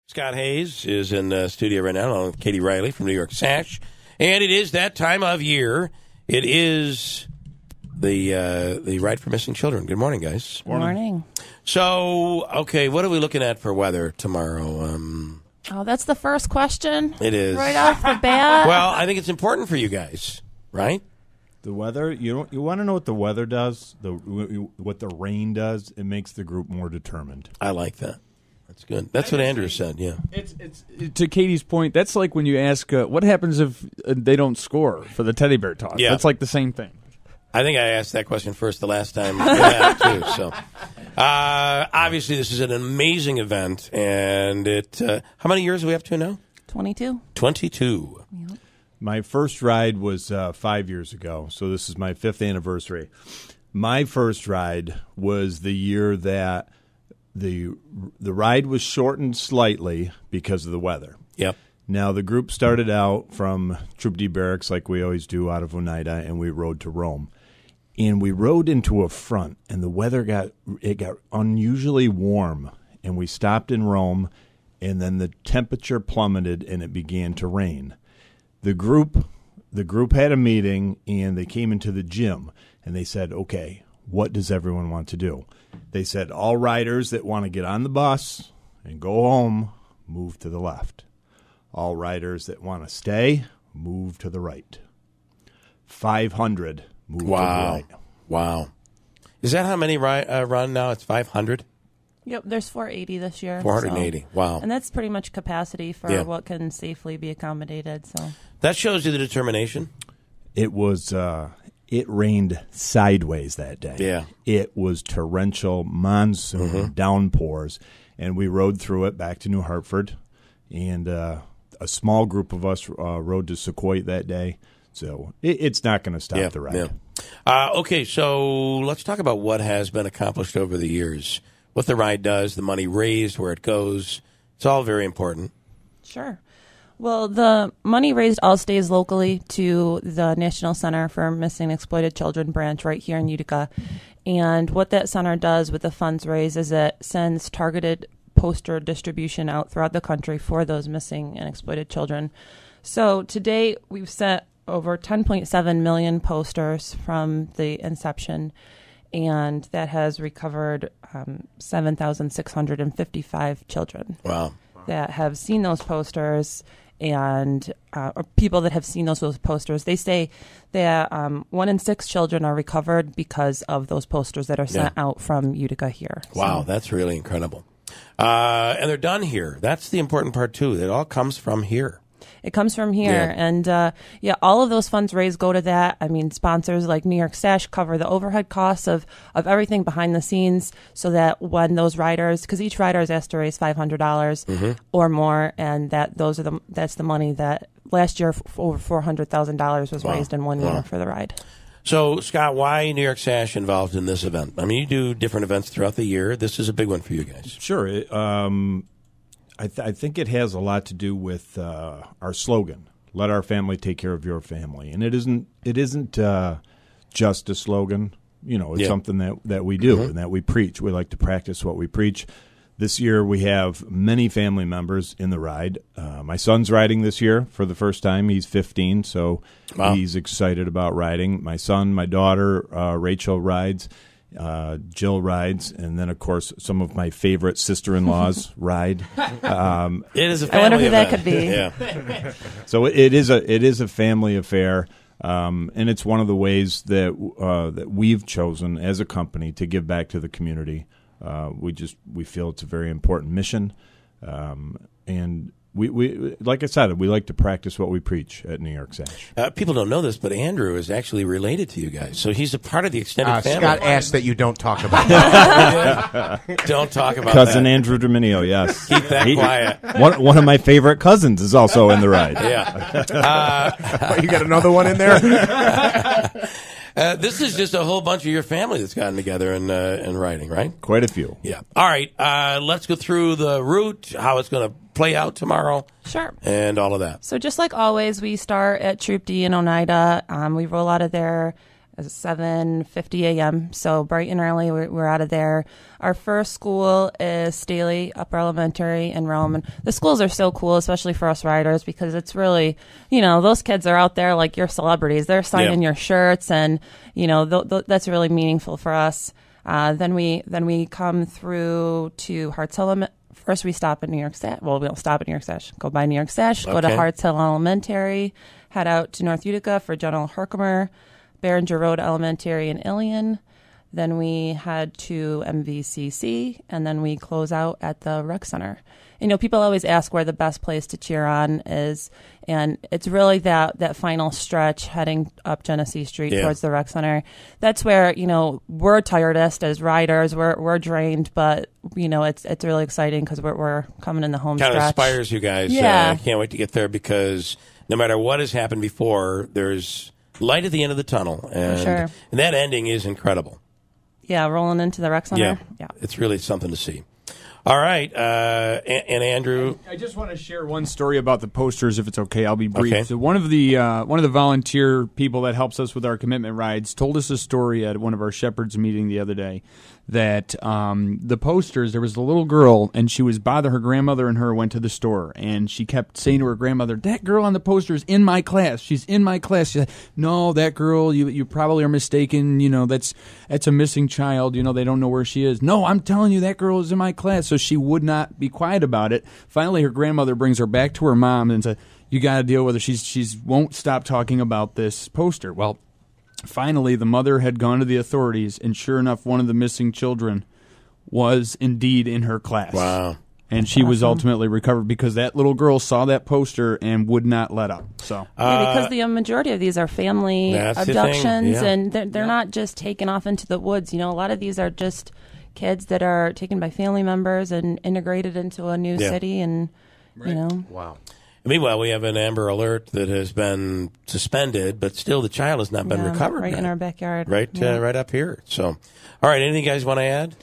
Scott Hayes is in the studio right now along with Katie Reilly from New York Sash. And it is that time of year. It is the Ride for Missing Children. Good morning, guys. Good morning. So, okay, what are we looking at for weather tomorrow? Oh, that's the first question? It is. Right off the bat? Well, I think it's important for you guys, right? The weather, you want to know what the weather does, what the rain does? It makes the group more determined. I like that. That's good. That's what Andrew said, yeah. It's to Katie's point, that's like when you ask, what happens if they don't score for the teddy bear toss? Yeah. That's like the same thing. I think I asked that question first the last time we had, too. So, obviously, this is an amazing event, and how many years are we up to now? 22. 22. Yep. My first ride was 5 years ago, so this is my 5th anniversary. My first ride was the year that the ride was shortened slightly because of the weather. Yep. Now, the group started out from Troop D Barracks, like we always do, out of Oneida, and we rode to Rome. And we rode into a front, and the weather got unusually warm, and we stopped in Rome, and then the temperature plummeted, and it began to rain. The group had a meeting, and they came into the gym, and they said, okay, what does everyone want to do? They said, all riders that want to get on the bus and go home, move to the left. All riders that want to stay, move to the right. 500 move to the right. Wow. Is that how many run now? It's 500? Yep, there's 480 this year. 480, so. wow. And that's pretty much capacity for what can safely be accommodated. So that shows you the determination. It was... It rained sideways that day. Yeah. It was torrential monsoon downpours, and we rode through it back to New Hartford, and a small group of us rode to Scot that day. So it's not going to stop the ride. Yeah. Okay, so let's talk about what has been accomplished over the years, what the ride does, the money raised, where it goes. It's all very important. Sure. Well, the money raised all stays locally to the National Center for Missing and Exploited Children branch right here in Utica. And what that center does with the funds raised is it sends targeted poster distribution out throughout the country for those missing and exploited children. So to date, we've sent over 10.7 million posters from the inception, and that has recovered 7,655 children. Wow. That have seen those posters. And or people that have seen those posters, they say that 1 in 6 children are recovered because of those posters that are sent out from Utica here. Wow, that's really incredible. And they're done here. That's the important part, too. It all comes from here. It comes from here. And, all of those funds raised go to that. I mean, sponsors like New York Sash cover the overhead costs of everything behind the scenes so that when those riders, because each rider is asked to raise $500 or more, and that's the money that last year over $400,000 was raised in 1 year for the ride. So, Scott, why New York Sash involved in this event? I mean, you do different events throughout the year. This is a big one for you guys. Sure. I think it has a lot to do with our slogan, "Let our family take care of your family," and it isn't just a slogan. You know, it's something that we do and that we preach. We like to practice what we preach. This year we have many family members in the ride. My son's riding this year for the first time. He's 15, so he's excited about riding. My son, my daughter, Rachel rides. Jill rides, and then, of course, some of my favorite sister-in-laws ride. It is a family I wonder who event. that could be. Yeah. So it is a family affair, and it's one of the ways that we've chosen as a company to give back to the community. We feel it's a very important mission, and we like I said, we like to practice what we preach at New York Sash. People don't know this, but Andrew is actually related to you guys, so he's a part of the extended family. Scott asked that you don't talk about that. Don't talk about Cousin that. Andrew Dominio, yes. Keep that quiet. One of my favorite cousins is also in the ride. Yeah. You got another one in there? This is just a whole bunch of your family that's gotten together and riding, right? Quite a few. Yeah. All right. Let's go through the route, how it's going to play out tomorrow. Sure. And all of that. So just like always, we start at Troop D in Oneida. We roll out of there 7:50 a.m. So bright and early, we're out of there. Our first school is Staley Upper Elementary in Rome. And the schools are so cool, especially for us riders, because it's really, those kids are out there like your celebrities. They're signing your shirts, and, that's really meaningful for us. Then we come through to Harts Hill. First, we stop at New York Sash. Well, we don't stop at New York Sash. Go by New York Sash, go to Harts Hill Elementary, head out to North Utica for General Herkimer, Behringer Road Elementary in Ilion. Then we head to MVCC, and then we close out at the rec center. People always ask where the best place to cheer on is, and it's really that final stretch heading up Genesee Street towards the rec center. That's where, we're tiredest as riders. We're drained, but, it's really exciting because we're coming in the home stretch. Kind of inspires you guys. Yeah. I can't wait to get there because no matter what has happened before, there's light at the end of the tunnel. And that ending is incredible. Yeah, rolling into the rec center. Yeah. It's really something to see. All right, and Andrew, I just want to share one story about the posters, if it's okay. I'll be brief. Okay. So one of the volunteer people that helps us with our commitment rides told us a story at one of our shepherds meeting the other day that the posters, there was a little girl, and she was bothering her grandmother, and her went to the store, and she kept saying to her grandmother, "That girl on the poster is in my class. She's in my class." She said, "No, that girl, you probably are mistaken. That's a missing child. They don't know where she is." "No, I'm telling you, that girl is in my class." So she would not be quiet about it. Finally, her grandmother brings her back to her mom and said, "You got to deal with her. She's won't stop talking about this poster." Well, finally, the mother had gone to the authorities, and sure enough, one of the missing children was indeed in her class. Wow. And she was ultimately recovered because that little girl saw that poster and would not let up. So because the majority of these are family abductions, and they're not just taken off into the woods. A lot of these are just kids that are taken by family members and integrated into a new city, and Wow. Meanwhile, we have an Amber Alert that has been suspended, but still the child has not been recovered. Right in our backyard. Right up here. So, all right, anything you guys want to add?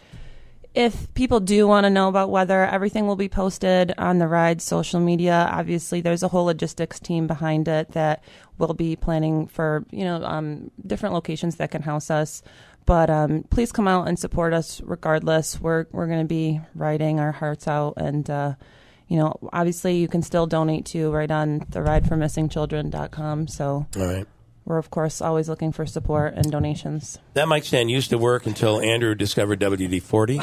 If people do want to know about weather, everything will be posted on the ride's social media. Obviously, there's a whole logistics team behind it that will be planning for, different locations that can house us. But please come out and support us regardless. We're going to be riding our hearts out. And, obviously you can still donate to right on the rideformissingchildren.com. So all right. We're, of course, always looking for support and donations. That mic stand used to work until Andrew discovered WD-40.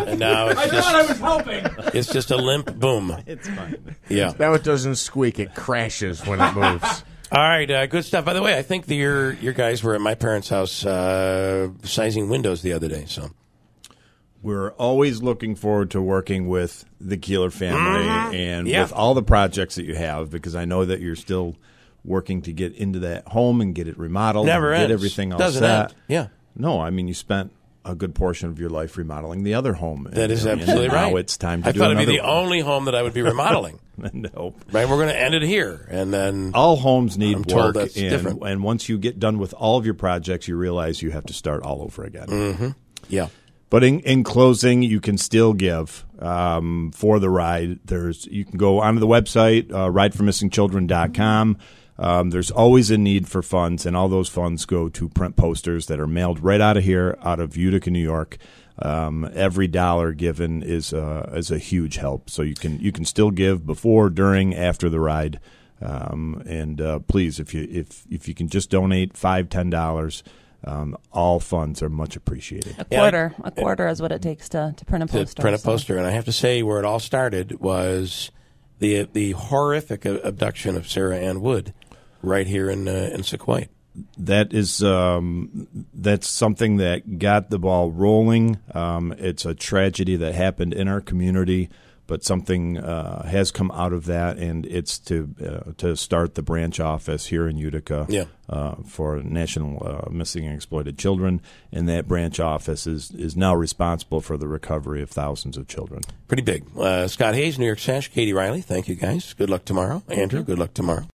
And now it's thought I was helping. It's just a limp boom. It's fine. Yeah. Now it doesn't squeak. It crashes when it moves. All right, good stuff. By the way, I think your guys were at my parents' house sizing windows the other day. So we're always looking forward to working with the Keeler family and with all the projects that you have, because I know that you're still working to get into that home and get it remodeled. Never and ends. Get everything all Doesn't set. end. Yeah. No, I mean, you spent a good portion of your life remodeling the other home. That is absolutely right. Now it's time to I do thought it'd be the another one. only home that I would be remodeling. Nope. Right, we're going to end it here, and then all homes need I'm told work, that's different. and once you get done with all of your projects, you realize you have to start all over again. Mm-hmm. Yeah. But in closing, you can still give for the ride. You can go onto the website, rideformissingchildren.com. There's always a need for funds, and all those funds go to print posters that are mailed right out of here, out of Utica, New York. Every dollar given is a huge help. So you can still give before, during, after the ride. And please, if you can just donate $5, $10. All funds are much appreciated. A quarter is what it takes to print a poster. To print a poster, and I have to say, where it all started was the horrific abduction of Sarah Ann Wood, right here in Sequoia. That is that's something that got the ball rolling. It's a tragedy that happened in our community, but something has come out of that, and it's to start the branch office here in Utica for National Missing and Exploited Children, and that branch office is now responsible for the recovery of thousands of children. Pretty big. Scott Hayes, New York Sash, Katie Reilly, thank you guys. Good luck tomorrow. Andrew, good luck tomorrow.